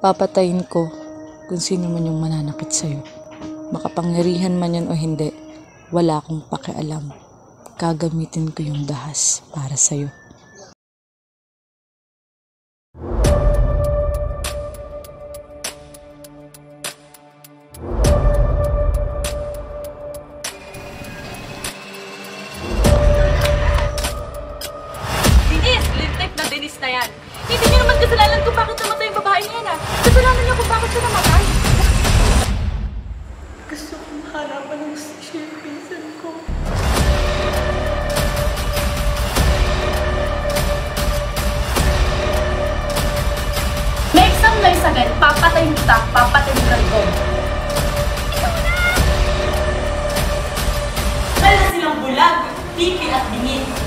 Papatayin ko kung sino man yung mananakit sa'yo. Makapangyarihan man yan o hindi, wala akong pakialam. Gagamitin ko yung dahas para sa'yo. Denise! Lintik na Denise na yan! Hindi niyo naman kasalanan kung bakit namatay yung babae niya na. Kasalanan niyo kung bakit siya namatay. Gusto kong maharapan ng siya yung pinsan ko. Next time lang sagad, papatayin kita, papatayin ka ito. Ikaw na! Dahil silang bulag, pipi at dingin.